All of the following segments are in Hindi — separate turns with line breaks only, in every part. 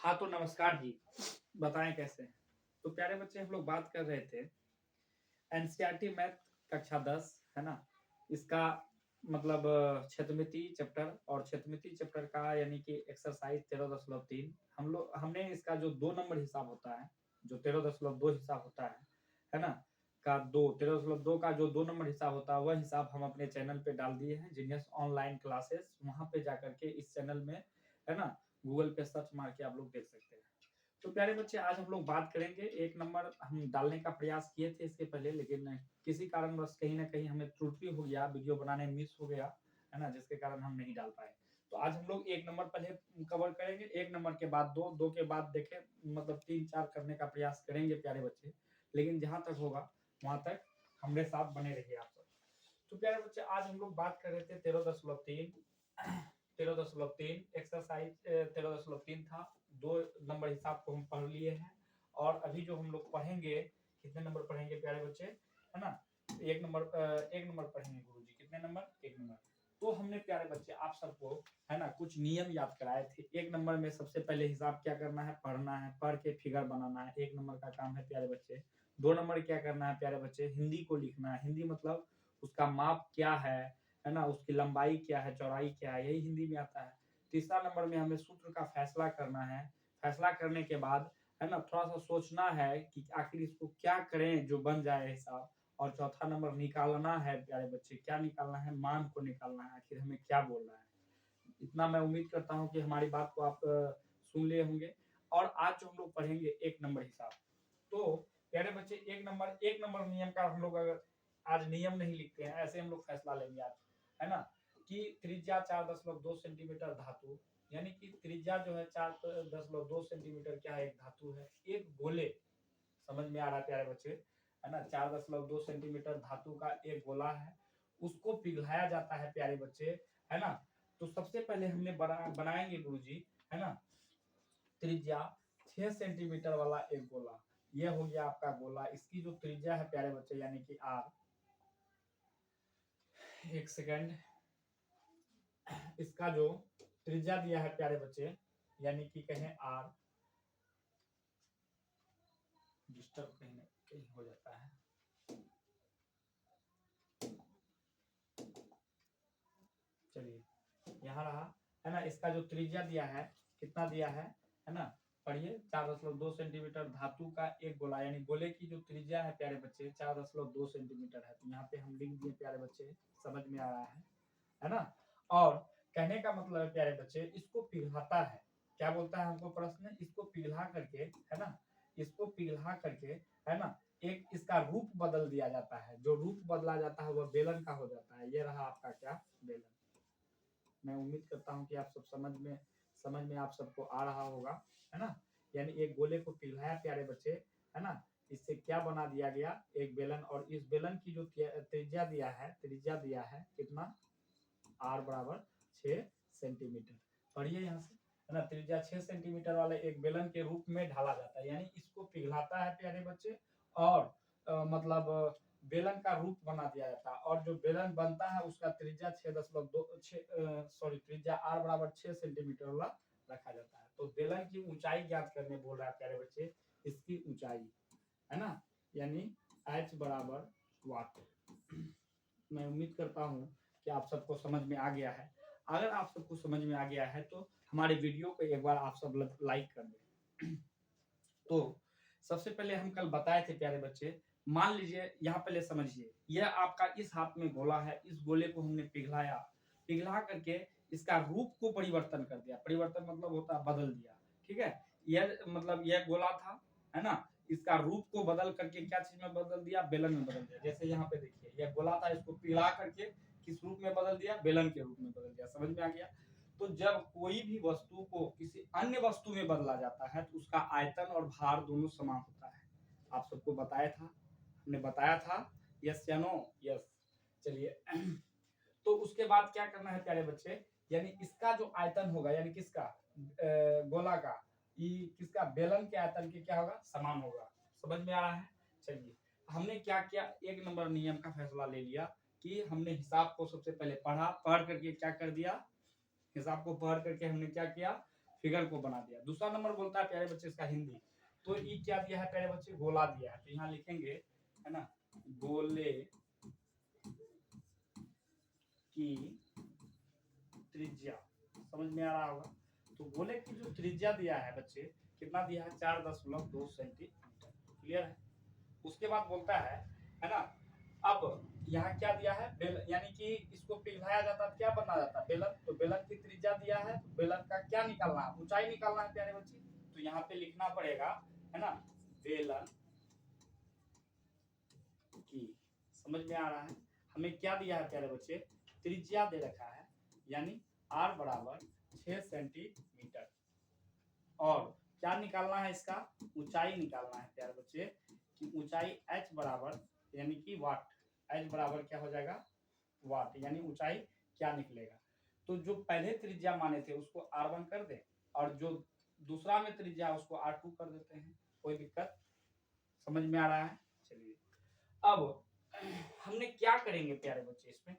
हाँ, तो नमस्कार जी। बताएँ कैसे हैं? तो प्यारे बच्चे हम लोग बात कर रहे थे एनसीईआरटी मैथ कक्षा 10 है ना? इसका मतलब क्षेत्रमिति चैप्टर और क्षेत्रमिति चैप्टर का यानी कि एक्सरसाइज़ 13.3 हमने इसका जो 2 नंबर हिसाब होता है, जो 13.2 हिसाब होता है ना? का 2 13.2 का जो 2 नंबर हिसाब होता है, वह हिसाब हम अपने चैनल पे डाल दिए हैं, जीनियस ऑनलाइन क्लासेस। वहाँ पे जाकर के इस चैनल में, है ना? गूगल पे सर्च मार के आप लोग देख सकते हैं। तो प्यारे बच्चे आज हम लोग बात करेंगे, 1 नंबर हम डालने का प्रयास किए थे इसके पहले, लेकिन किसी कारणवश कहीं न कहीं हमें त्रुटि हो गया, वीडियो बनाने में मिस हो गया, है ना? जिसके कारण हम नहीं डाल पाए। तो आज हम लोग 1 नंबर पहले कवर करेंगे, 1 नंबर के बाद 2, 2 के बाद देखें मतलब 3-4 करने का प्रयास करेंगे प्यारे बच्चे। लेकिन जहाँ तक होगा, वहाँ तक हमारे साथ बने रहिए आप सब। तो प्यारे बच्चे आज हम लोग बात कर रहे थे 13.3 13.3 एक्सरसाइज 13.3 था। 2 नंबर हिसाब को हम पढ़ लिए हैं और अभी जो हम लोग पढ़ेंगे, कितने नंबर पढ़ेंगे प्यारे बच्चे, है ना? 1 नंबर पढ़ेंगे गुरुजी। कितने नंबर? 1 नंबर। तो हमने प्यारे बच्चे आप सबको, है ना, कुछ नियम याद कराए थे। 1 नंबर में सबसे पहले हिसाब क्या करना है? पढ़ना है, पढ़ के फिगर बनाना है। 1 नंबर का काम है प्यारे बच्चे। 2 नंबर क्या करना है प्यारे बच्चे? हिंदी को लिखना है। हिंदी मतलब उसका माप क्या है ना? उसकी लंबाई क्या है, चौड़ाई क्या है, यही हिंदी में आता है। तीसरा नंबर में हमें सूत्र का फैसला करना है। फैसला करने के बाद, है ना, थोड़ा-सा सोचना है कि आखिर इसको क्या करें जो बन जाए हिसाब। और चौथा नंबर निकालना है प्यारे बच्चे। क्या निकालना है? मान को निकालना है, आखिर हमें क्या बोल रहा है। इतना मैं उम्मीद करता हूँ कि हमारी बात को आप सुन लिए होंगे। और आज जो हम लोग पढ़ेंगे 1 नंबर हिसाब। तो प्यारे बच्चे 1 नंबर नियम का हम लोग अगर आज नियम नहीं लिखते हैं, ऐसे हम लोग फैसला लेंगे आज, है ना? कि त्रिज्या 4.2 सेंटीमीटर धातु, यानी कि त्रिज्या जो है 4.2 सेंटीमीटर क्या है? एक धातु है। एक गोले, समझ में आ रहा है प्यारे बच्चे, है ना? 4.2 सेंटीमीटर धातु का एक गोला है, उसको पिघलाया जाता है प्यारे बच्चे, है ना? तो सबसे पहले हमने बनाएंगे गुरुजी, है ना, त्रिज्या 6 सेंटीमीटर वाला एक गोला। ये हो गया आपका गोला। इसकी जो त्रिज्या है प्यारे बच्चे यानी कि आर, एक सेकंड, इसका जो त्रिज्या दिया है प्यारे बच्चे यानी कि कहें आर, डिस्टर्ब कहीं ना कहीं हो जाता है, चलिए यहाँ रहा, है ना? इसका जो त्रिज्या दिया है, कितना दिया है ना? पढ़िए, 4.2 सेंटीमीटर धातु का एक गोला, यानी गोले की जो त्रिज्या है प्यारे बच्चे 4.2 सेंटीमीटर है। तो यहाँ पे हम लिख दिए प्यारे बच्चे, समझ में आ रहा है ना? और कहने का मतलब है प्यारे बच्चे, इसको पिघलाता है। क्या बोलता है हमको प्रश्न? इसको पिघला करके, है ना, इसको पिघला करके, है ना, एक इसका रूप बदल दिया जाता है। जो रूप बदला जाता है वह बेलन का हो जाता है। ये रहा आपका क्या? बेलन। मैं उम्मीद करता हूँ कि आप सब समझ में आप सबको आ रहा होगा, है ना? यानी एक गोले को पिघलाया प्यारे बच्चे, है ना, इससे क्या बना दिया गया? एक बेलन। और इस बेलन की जो त्रिज्या दिया है कितना? आर बराबर 6 सेंटीमीटर। पढ़िए यहाँ से, है ना, त्रिज्या 6 सेंटीमीटर वाले एक बेलन के रूप में ढाला जाता है, यानी इसको पिघलाता है प्यारे बच्चे और मतलब बेलन का रूप बना दिया जाता है। और जो बेलन बनता है उसका त्रिज्या 6.2 सॉरी त्रिज्या आर बराबर 6 सेंटीमीटर वाला रखा जाता है। तो बेलन की ऊंचाई ज्ञात करने बोल रहा है प्यारे बच्चे, इसकी ऊंचाई, है ना, यानी h बराबर वाट। मैं उम्मीद करता हूँ कि आप सबको समझ में आ गया है। अगर आप सबको समझ में आ गया है तो हमारे वीडियो को एक बार आप सब लाइक कर दें। तो सबसे पहले हम कल बताए थे प्यारे बच्चे, मान लीजिए यहाँ पहले समझिए, यह आपका इस हाथ में गोला है, इस गोले को हमने पिघलाया, पिघला करके इसका रूप को परिवर्तन कर दिया। परिवर्तन मतलब होता है बदल दिया, ठीक है? यह मतलब यह गोला था, है ना, इसका रूप को बदल करके क्या चीज में बदल दिया? बेलन में बदल दिया। जैसे यहाँ पे देखिए, यह गोला था, इसको पिघला करके किस रूप में बदल दिया? बेलन के रूप में बदल दिया। समझ में आ गया? तो जब कोई भी वस्तु को किसी अन्य वस्तु में बदला जाता है तो उसका आयतन और भार दोनों समान होता है। आप सबको बताया था, हमने बताया था, यस या नो? यस। चलिए तो उसके बाद क्या करना है प्यारे बच्चे, यानी इसका जो आयतन होगा, यानी किसका? गोला का, ये किसका? बेलन के आयतन के क्या होगा? समान होगा। समझ में आ रहा है? चलिए, हमने क्या किया? 1 नंबर नियम का फैसला ले लिया कि हमने हिसाब को सबसे पहले पढ़ा, पढ़ करके क्या कर दिया? हिसाब को पढ़ करके हमने क्या किया? फिगर को बना दिया। दूसरा नंबर बोलता है प्यारे बच्चे इसका हिंदी, तो ये क्या दिया है प्यारे बच्चे, गोला दिया है। तो यहाँ लिखेंगे है ना, गोले की त्रिज्या, समझ में आ रहा होगा। तो गोले की जो त्रिज्या दिया है बच्चे, कितना दिया है, 4.2 सेंटीमीटर, क्लियर है। उसके बाद बोलता है ना, अब यहाँ क्या दिया है, यानी कि इसको पिघलाया जाता है क्या बना जाता है, बेलन। तो बेलन की त्रिज्या दिया है, तो बेलन का क्या निकालना है, ऊंचाई निकालना है प्यारे बच्चे। तो यहाँ पे लिखना पड़ेगा है ना, बेलन की, समझ में आ रहा है। हमें क्या दिया है प्यारे बच्चे, त्रिज्या दे रखा है, यानी r बराबर 6 सेंटीमीटर, और क्या निकालना है, इसका ऊंचाई निकालना है प्यारे बच्चे, कि ऊंचाई h बराबर यानी कि वाट, h बराबर क्या हो जाएगा, वाट, यानी ऊंचाई क्या निकलेगा। तो जो पहले त्रिज्या माने थे उसको r1 कर दे, और जो दूसरा में त्रिज्या उसको r2 कर देते हैं, कोई दिक्कत, समझ में आ रहा है। चलिए अब हमने क्या करेंगे प्यारे बच्चे इसमें,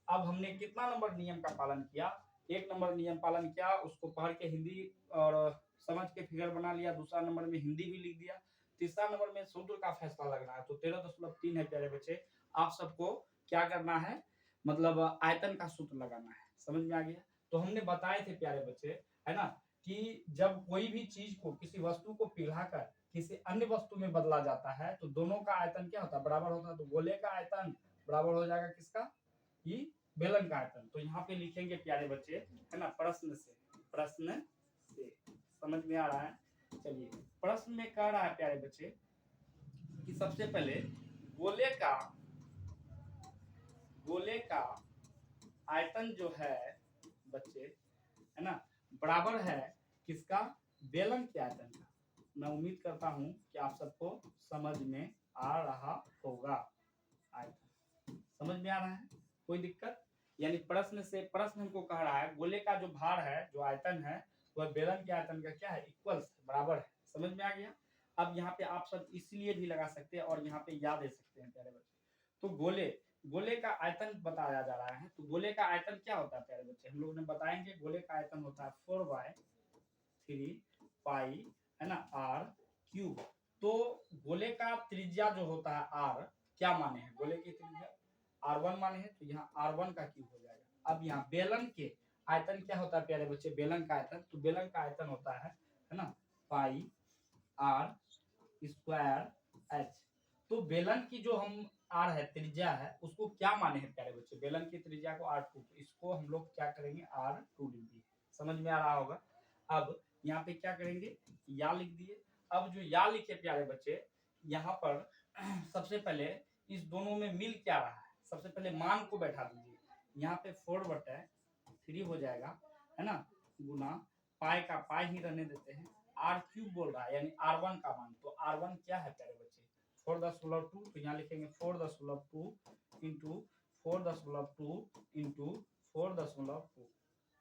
अब हमने कितना नंबर नियम का पालन किया, 1 नंबर नियम पालन किया, उसको पढ़ के हिंदी और समझ के फिगर बना लिया, दूसरा नंबर में हिंदी भी लिख दिया, तीसरा नंबर में सूत्र का फैसला लगना है। तो 13.3 है प्यारे बच्चे, आप सबको क्या करना है, मतलब आयतन का सूत्र लगाना है, समझ में आ गया। तो हमने बताए थे प्यारे बच्चे है ना, कि जब कोई भी चीज को, किसी वस्तु को पिघलाकर किसी अन्य वस्तु में बदला जाता है तो दोनों का आयतन क्या होता है, बराबर होता है। तो गोले का आयतन बराबर हो जाएगा किसका, ये बेलन का आयतन। तो यहाँ पे लिखेंगे प्यारे बच्चे है ना, प्रश्न से, समझ में आ रहा है। चलिए प्रश्न में कह रहा है प्यारे बच्चे कि सबसे पहले गोले का आयतन जो है बच्चे है ना, बराबर है किसका, बेलन के आयतन का। मैं उम्मीद करता हूं कि आप सबको समझ में आ रहा होगा, आयतन समझ में आ रहा है, कोई दिक्कत। यानी प्रश्न हमको कह रहा है गोले का जो भार है, जो आयतन है, वह बेलन के आयतन का क्या है, इक्वल बराबर है, समझ में आ गया। अब यहाँ पे आप सब इसलिए भी लगा सकते हैं और यहाँ पे याद दे सकते हैं प्यारे बच्चे। तो गोले का आयतन बताया जा रहा है, तो गोले का आयतन क्या होता है प्यारे बच्चे, हम लोग ने बताएंगे। गोले का आयतन होता है 4/3 पाई है ना, r क्यूब। तो गोले का त्रिज्या जो होता है r, क्या माने हैं, गोले की त्रिज्या r1 माने हैं, तो यहाँ r1 का क्यूब हो जाएगा। अब यहाँ बेलन के आयतन क्या होता है प्यारे बच्चे, बेलन का आयतन, तो बेलन का आयतन होता है ना, पाई r स्क्वायर h। तो बेलन की जो हम r है, त्रिज्या है, उसको क्या माने हैं प्यारे बच्चे, बेलन की त्रिज्या को r2, तो इसको हम लोग क्या करेंगे, r2 लिख दिए, समझ में आ रहा होगा। अब यहाँ पे क्या करेंगे, या लिख दिए। अब जो या लिखे प्यारे बच्चे, यहाँ पर सबसे पहले इस दोनों में मिल क्या रहा है, सबसे पहले मान को बैठा दीजिए। यहाँ पे 4/3 हो जाएगा है ना, गुना पाई का पाई ही रहने देते हैं, r क्यूब बोल रहा है, यानी r1 का मान। तो r1 क्या है प्यारे बच्चे, 4.2, तो यहाँ लिखेंगे 4.2 इंटू 4.2 इंटू 4.2,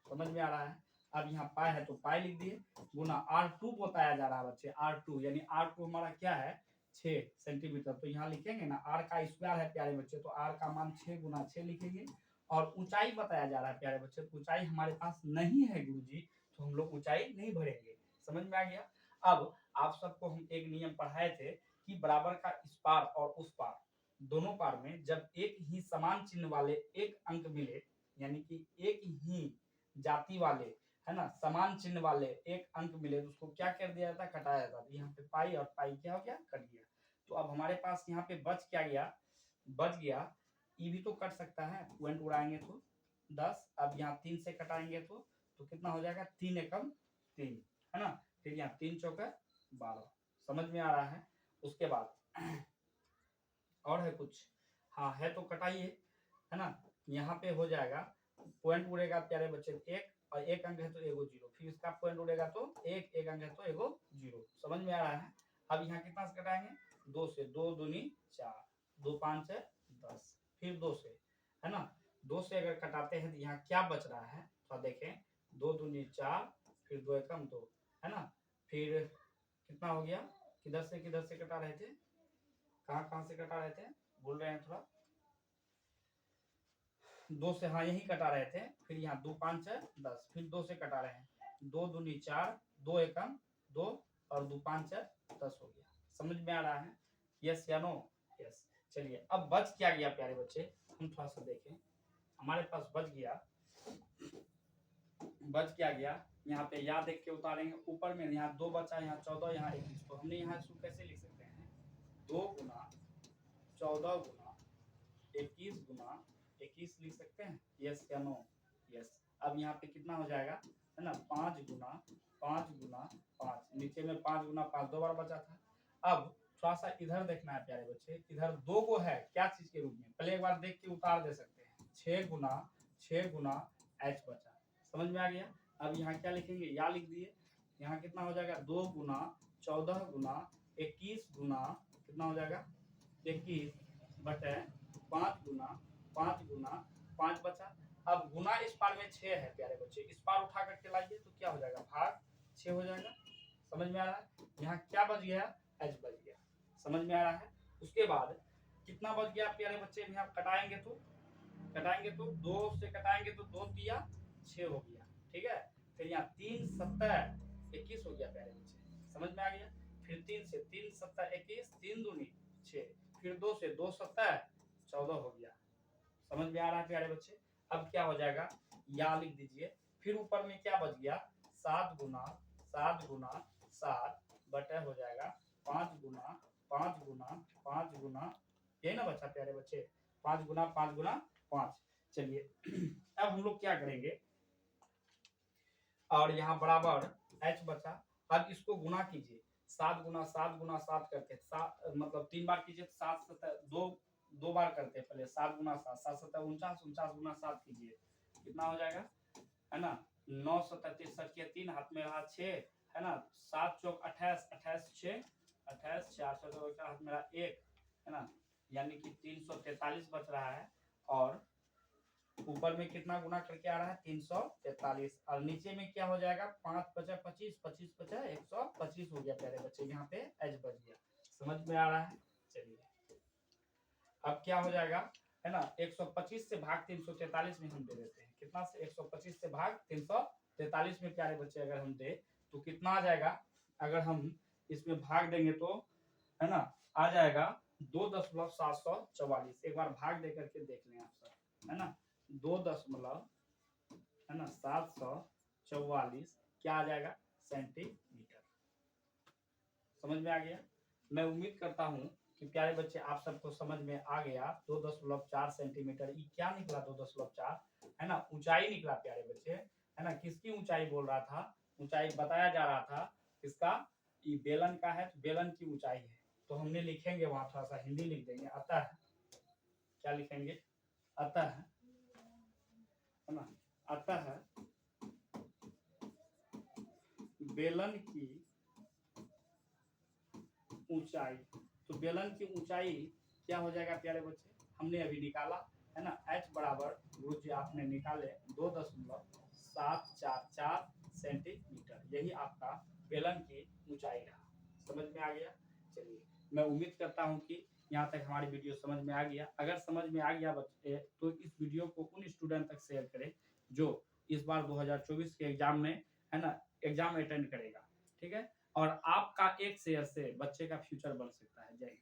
समझ में आ रहा है। अब यहाँ पाई है तो पाई लिख दिए, गुना r2 बताया जा रहा है बच्चे, r2 यानी r2 हमारा क्या है, 6 सेंटीमीटर। तो यहाँ लिखेंगे ना, r का स्क्वायर है प्यारे बच्चे, तो r का मान 6 गुना 6 लिखेंगे। और ऊंचाई बताया जा रहा है प्यारे बच्चे, तो ऊंचाई हमारे पास नहीं है गुरुजी, तो हम लोग ऊंचाई नहीं भरेंगे, समझ में आ गया। अब आप सबको हम एक नियम पढ़ाए थे कि बराबर का इस पार और उस पार, दोनों पार में जब एक ही समान चिन्ह वाले एक अंक मिले, यानी कि एक ही जाति वाले है ना, समान चिन्ह वाले एक अंक मिले, तो उसको क्या कर दिया जाता है, कटाया जाता है। यहाँ पे पाई और पाई क्या हो गया, कट गया। तो अब हमारे पास यहाँ पे बच क्या गया, बच गया, ये भी तो कट सकता है, पॉइंट उड़ाएंगे तो 10। अब यहाँ 3 से कटाएंगे तो कितना हो जाएगा, 3 एकम 3 है ना, फिर यहाँ 3 चौका 12, समझ में आ रहा है। उसके बाद और है कुछ, हाँ है तो कटाइए है ना, यहाँ पे हो जाएगा, पॉइंट उड़ेगा प्यारे बच्चे, एक और एक अंक है तो एगो जीरो, फिर इसका पॉइंट उड़ेगा तो एक अंक है तो एगो जीरो, समझ में आ रहा है। अब यहाँ कितना से कटाएंगे, 2 से, 2 दूनी 4, 2 5 है 10, फिर 2 से है ना, 2 से अगर कटाते हैं तो यहाँ क्या बच रहा है, तो देखें 2 दूनी 4, फिर 2 एकम 2 है ना, फिर कितना हो गया, किधर से कटा रहे थे, कहाँ से कटा रहे थे, बोल रहे हैं थोड़ा, 2 से, हाँ यही कटा रहे थे, फिर यहाँ 2 5 है 10, फिर 2 से कटा रहे हैं, 2 दूनी 4, 2 एकम 2 और 2 5 4 10 हो गया। समझ में आ रहा है? यस या नो? यस। चलिए अब बच क्या गया प्यारे बच्चे, हम थोड़ा सा देखें। हमारे पास बच क्या गया, यहाँ पे या देख के उतारेंगे। ऊपर में यहाँ 2 बचा, यहाँ 14, यहाँ 21। तो हमने यहाँ इसको कैसे लिख सकते हैं? 2 गुना 14 गुना 21 गुना 21 लिख सकते हैं। यस या नो? यस। अब यहाँ पे कितना हो जाएगा, है ना? 5 गुना 5 गुना 5, नीचे में 5 गुना 5 दो बार बचा था। अब थोड़ा सा इधर देखना है प्यारे बच्चे, इधर 2 को है क्या चीज के रूप में, पहले एक बार देख के उतार दे सकते हैं। 6 गुना h बचा। समझ में आ गया? अब यहाँ क्या लिखेंगे, या लिख दिए। यहाँ कितना हो जाएगा, 2 गुना 14 गुना 21 गुना कितना हो जाएगा, 21 बटे 5 गुना 5 बचा। अब गुना इस पार में 6 है प्यारे बच्चे, इस पार उठा करके लाइए तो क्या हो जाएगा, भाग 6 हो जाएगा। समझ में आ रहा है? यहाँ क्या बच गया, h बच गया। समझ में आ रहा है? उसके बाद कितना बच गया प्यारे बच्चे, यहाँ कटाएंगे तो 2 से कटाएंगे तो 2 दिया 6 हो गया। ठीक है, फिर यहाँ 3 7 21 हो गया प्यारे बच्चे। समझ में आ गया? फिर 3 से 3 7 21, 3 दूनी 6, फिर 2 से 2 7 14 हो गया। समझ में आ रहा है प्यारे बच्चे? अब क्या हो जाएगा, या लिख दीजिए। फिर ऊपर में क्या बच गया, 7 गुना 7 बटे हो जाएगा 5 गुना 5 गुना, यही ना बचा प्यारे बच्चे, 5 गुना 5। चलिए अब हम लोग क्या करेंगे, और यहाँ बराबर h बचा। अब इसको गुना कीजिए, 7 गुना 7 करके 7 मतलब 3 बार कीजिए, 7 7 दो बार करते हैं पहले। 7 गुना 7 7 7 49, 49 गुना 7 कीजिए, कितना हो जाएगा, है ना? 9 7 63 के 3 हाथ में रहा 6, है ना? 7 चौक 28, 28 6 28 4 हाथ में रहा 1, है ना? यानी कि 343 बच रहा है। और ऊपर में कितना गुना करके आ रहा है, 343, और नीचे में क्या हो जाएगा, 5 बचा 25, 25 बचा 125 हो गया प्यारे बच्चे। यहाँ पे h बच गया। समझ में आ रहा है? चलिए अब क्या हो जाएगा, है ना? 125 से भाग 343 में हम दे देते हैं। कितना से, 125 से भाग 343 में प्यारे बच्चे अगर हम दे तो कितना आ जाएगा, अगर हम इसमें भाग देंगे तो, है ना, आ जाएगा 2.744। एक बार भाग दे करके देख लें आप सब, है ना? 2.744 क्या आ जाएगा, सेंटीमीटर। समझ में आ गया? मैं उम्मीद करता हूँ कि प्यारे बच्चे आप सबको समझ में आ गया। 2.4 सेंटीमीटर, ये क्या निकला, 2.4, है ना? ऊंचाई निकला प्यारे बच्चे, है ना? किसकी ऊंचाई बोल रहा था, ऊंचाई बताया जा रहा था किसका, ये बेलन का है, तो बेलन की ऊंचाई है। तो हमने लिखेंगे वहां, थोड़ा सा हिंदी लिख देंगे, अतः, क्या लिखेंगे, अतः, है ना? अतः बेलन की ऊंचाई, तो बेलन की ऊंचाई क्या हो जाएगा प्यारे बच्चे, हमने अभी निकाला, है ना? h बराबर गुरुजी आपने निकाले 2.744 सेंटीमीटर, यही आपका बेलन की ऊंचाई रहा। समझ में आ गया? चलिए मैं उम्मीद करता हूं कि यहाँ तक हमारी वीडियो समझ में आ गया। अगर समझ में आ गया बच्चे तो इस वीडियो को उन स्टूडेंट तक शेयर करें जो इस बार 2024 के एग्जाम में, है ना, एग्जाम अटेंड करेगा। ठीक है, और आपका एक शेयर से बच्चे का फ्यूचर बन सकता है। जय हिंद।